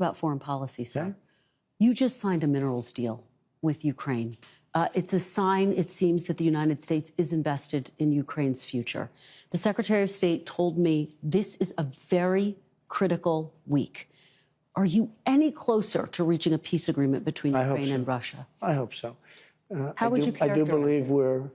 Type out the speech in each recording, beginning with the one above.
about foreign policy, sir. Okay. You just signed a minerals deal with Ukraine. It's a sign, it seems, that the United States is invested in Ukraine's future. The Secretary of State told me this is a very critical week. Are you any closer to reaching a peace agreement between Ukraine and Russia? I hope so. How would you characterize I do believe we're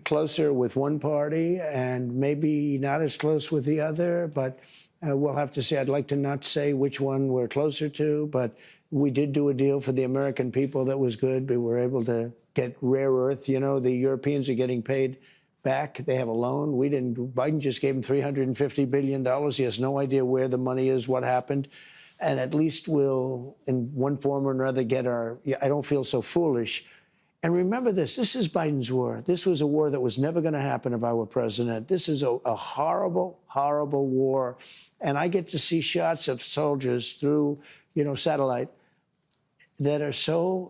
closer with one party and maybe not as close with the other, but we'll have to see. I'd like to not say which one we're closer to, but we did do a deal for the American people that was good. We were able to get rare earth. You know, the Europeans are getting paid back. They have a loan. We didn't. Biden just gave them $350 billion. He has no idea where the money is, what happened. And at least we'll, in one form or another, get our, I don't feel so foolish. And remember this is Biden's war. This was a war that was never going to happen if I were president. This is a horrible, horrible war. And I get to see shots of soldiers through, satellite that are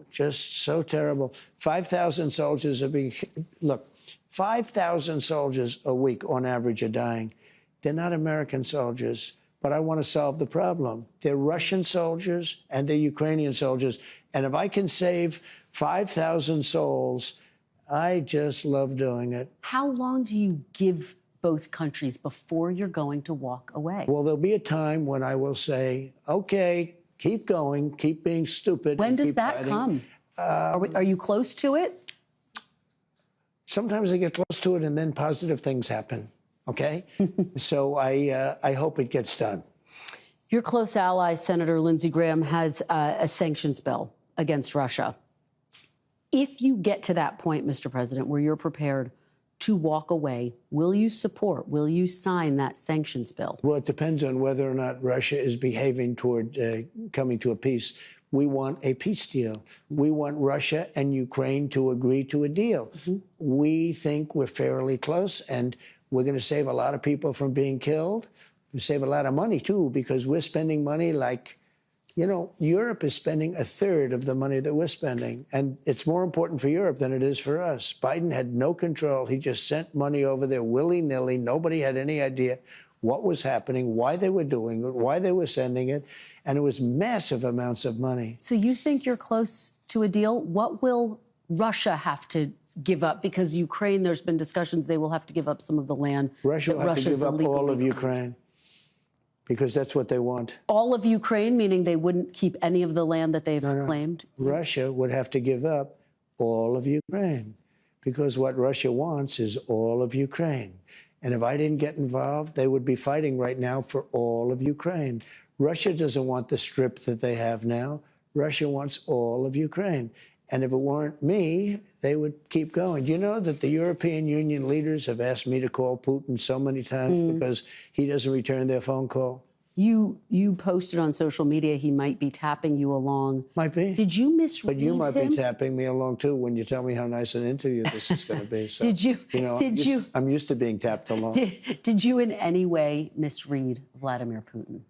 just so terrible. 5,000 soldiers are being, look, 5,000 soldiers a week on average are dying. They're not American soldiers, but I want to solve the problem. They're Russian soldiers and they're Ukrainian soldiers. And if I can save 5,000 souls, I just love doing it. How long do you give both countries before you're going to walk away? Well, there'll be a time when I will say, okay, keep going, keep being stupid. When does keep that fighting. come? Are you close to it? Sometimes I get close to it and then positive things happen, okay? So I hope it gets done. Your close ally, Senator Lindsey Graham, has a sanctions bill against Russia. If you get to that point, Mr. President, where you're prepared to walk away, will you sign that sanctions bill? Well, it depends on whether or not Russia is behaving toward coming to a peace. We want a peace deal. We want Russia and Ukraine to agree to a deal. We think we're fairly close, and we're going to save a lot of people from being killed. We save a lot of money, too, because we're spending money like, Europe is spending a third of the money that we're spending. And it's more important for Europe than it is for us. Biden had no control. He just sent money over there willy-nilly. Nobody had any idea what was happening, why they were doing it, why they were sending it. And it was massive amounts of money. So you think you're close to a deal? What will Russia have to give up? Because Ukraine, there's been discussions they will have to give up some of the land. Russia will have to give up all of Ukraine. Because that's what they want. All of Ukraine, meaning they wouldn't keep any of the land that they've claimed? Russia would have to give up all of Ukraine, because what Russia wants is all of Ukraine. And if I didn't get involved, they would be fighting right now for all of Ukraine. Russia doesn't want the strip that they have now. Russia wants all of Ukraine. And if it weren't me, they would keep going. Do you know that the European Union leaders have asked me to call Putin so many times because he doesn't return their phone call? You posted on social media he might be tapping you along. Might be. Did you misread him? But you might be tapping me along, too, when you tell me how nice an interview this is going to be. So, I'm used to being tapped along. Did you in any way misread Vladimir Putin?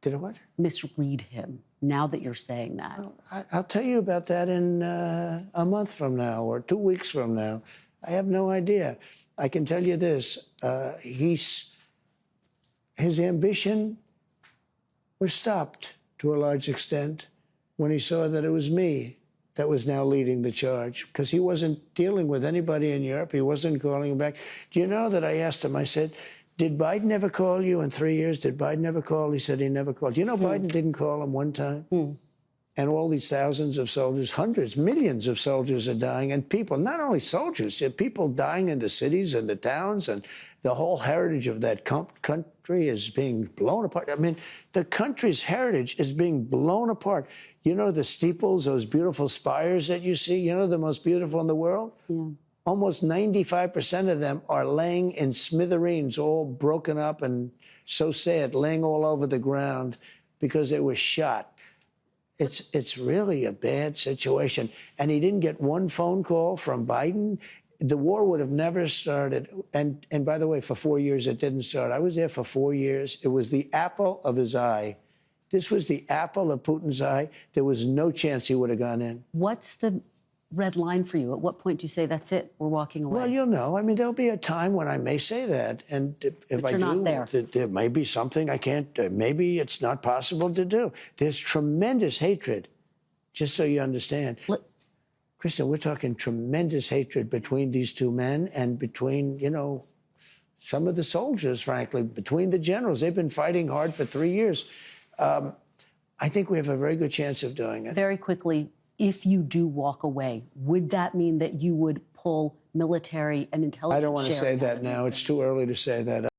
Did I what? Misread him, now that you're saying that. Well, I'll tell you about that in a month from now or 2 weeks from now. I have no idea. I can tell you this. His ambition was stopped to a large extent when he saw that it was me that was now leading the charge, because he wasn't dealing with anybody in Europe. He wasn't calling him back. Do you know that I asked him, I said, did Biden ever call you in 3 years? Did Biden ever call? He said he never called. Do you know Biden didn't call him one time? And all these thousands of soldiers, hundreds, millions of soldiers are dying. And people, not only soldiers, people dying in the cities and the towns, and the whole heritage of that country is being blown apart. I mean, the country's heritage is being blown apart. You know the steeples, those beautiful spires that you see, the most beautiful in the world? Yeah. Almost 95% of them are laying in smithereens, all broken up and so sad, laying all over the ground because they were shot. It's really a bad situation. And he didn't get one phone call from Biden. The war would have never started. And by the way, for 4 years, it didn't start. I was there for 4 years. It was the apple of his eye. This was the apple of Putin's eye. There was no chance he would have gone in. What's the red line for you? At what point do you say, that's it, we're walking away? Well, you'll know. I mean, there'll be a time when I may say that. And if But I you're do, not there. there may be something I can't, maybe it's not possible to do. There's tremendous hatred, just so you understand. Kristen, we're talking tremendous hatred between these two men and between, you know, some of the soldiers, frankly, between the generals. They've been fighting hard for 3 years. I think we have a very good chance of doing it. Very quickly, if you do walk away, would that mean that you would pull military and intelligence I don't want to say sharing out that of now. Ukraine? It's too early to say that.